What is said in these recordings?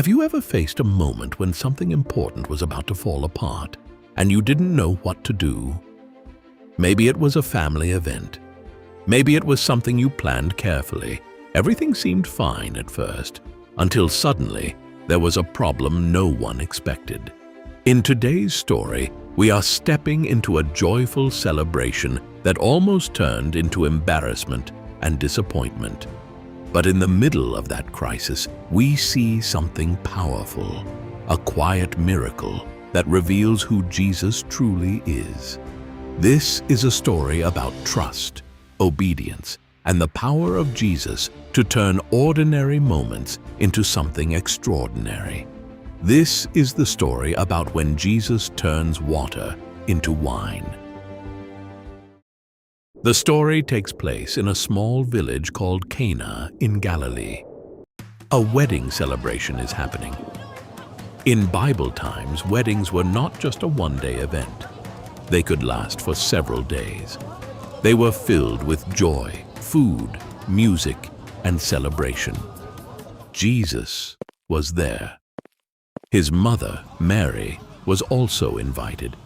Have you ever faced a moment when something important was about to fall apart and you didn't know what to do? Maybe it was a family event. Maybe it was something you planned carefully. Everything seemed fine at first, until suddenly there was a problem no one expected. In today's story, we are stepping into a joyful celebration that almost turned into embarrassment and disappointment. But in the middle of that crisis, we see something powerful, a quiet miracle that reveals who Jesus truly is. This is a story about trust, obedience, and the power of Jesus to turn ordinary moments into something extraordinary. This is the story about when Jesus turns water into wine. The story takes place in a small village called Cana in Galilee. A wedding celebration is happening. In Bible times, weddings were not just a one-day event. They could last for several days. They were filled with joy, food, music, and celebration. Jesus was there. His mother, Mary, was also invited.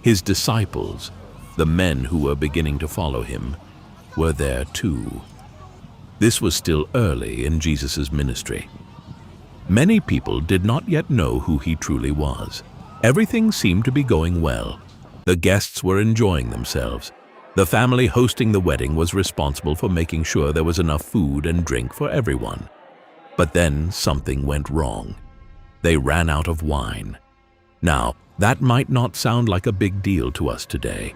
His disciples, the men who were beginning to follow him, were there too. This was still early in Jesus' ministry. Many people did not yet know who he truly was. Everything seemed to be going well. The guests were enjoying themselves. The family hosting the wedding was responsible for making sure there was enough food and drink for everyone. But then something went wrong. They ran out of wine. Now, that might not sound like a big deal to us today,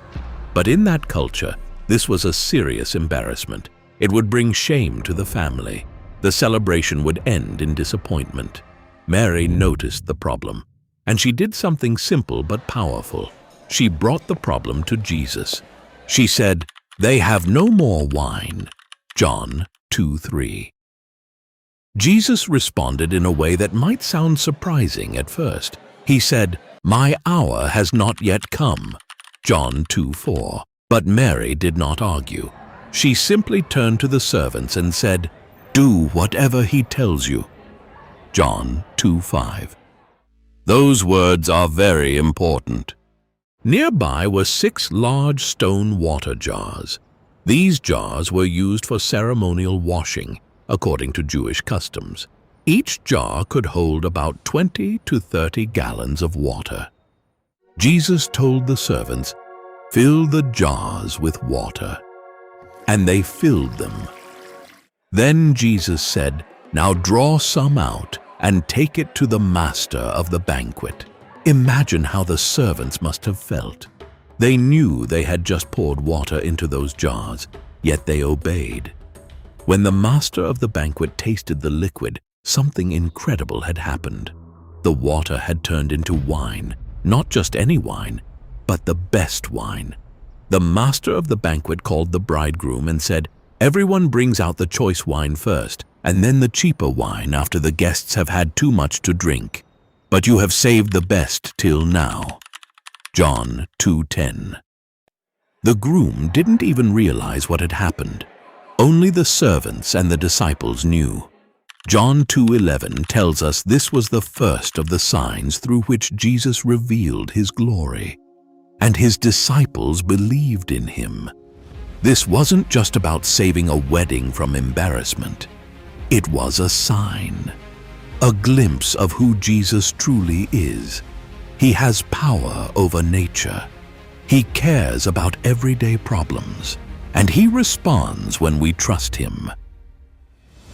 but in that culture, this was a serious embarrassment. It would bring shame to the family. The celebration would end in disappointment. Mary noticed the problem, and she did something simple but powerful. She brought the problem to Jesus. She said, "They have no more wine." John 2:3. Jesus responded in a way that might sound surprising at first. He said, "My hour has not yet come." John 2:4. But Mary did not argue. She simply turned to the servants and said, "Do whatever he tells you." John 2:5. Those words are very important. Nearby were 6 large stone water jars. These jars were used for ceremonial washing, according to Jewish customs. Each jar could hold about 20 to 30 gallons of water. Jesus told the servants, "Fill the jars with water." And they filled them. Then Jesus said, "Now draw some out and take it to the master of the banquet." Imagine how the servants must have felt. They knew they had just poured water into those jars, yet they obeyed. When the master of the banquet tasted the liquid, something incredible had happened. The water had turned into wine, not just any wine, but the best wine. The master of the banquet called the bridegroom and said, "Everyone brings out the choice wine first, and then the cheaper wine after the guests have had too much to drink. But you have saved the best till now." John 2:10. The groom didn't even realize what had happened. Only the servants and the disciples knew. John 2:11 tells us this was the first of the signs through which Jesus revealed his glory, and his disciples believed in him. This wasn't just about saving a wedding from embarrassment. It was a sign, a glimpse of who Jesus truly is. He has power over nature. He cares about everyday problems, and he responds when we trust him.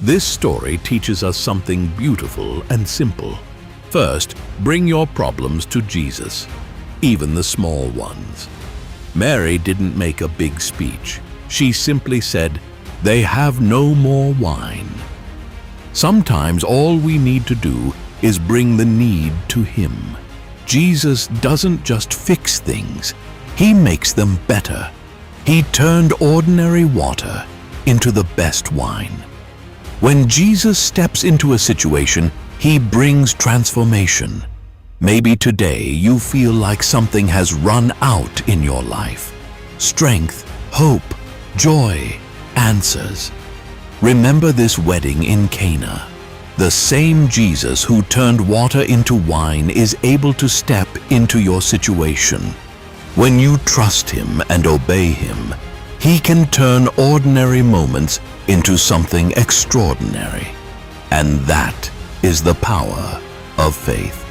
This story teaches us something beautiful and simple. First, bring your problems to Jesus, even the small ones. Mary didn't make a big speech. She simply said, "They have no more wine." Sometimes all we need to do is bring the need to him. Jesus doesn't just fix things, he makes them better. He turned ordinary water into the best wine. When Jesus steps into a situation, he brings transformation. Maybe today you feel like something has run out in your life. Strength, hope, joy, answers. Remember this wedding in Cana. The same Jesus who turned water into wine is able to step into your situation. When you trust Him and obey Him, He can turn ordinary moments into something extraordinary. And that is the power of faith.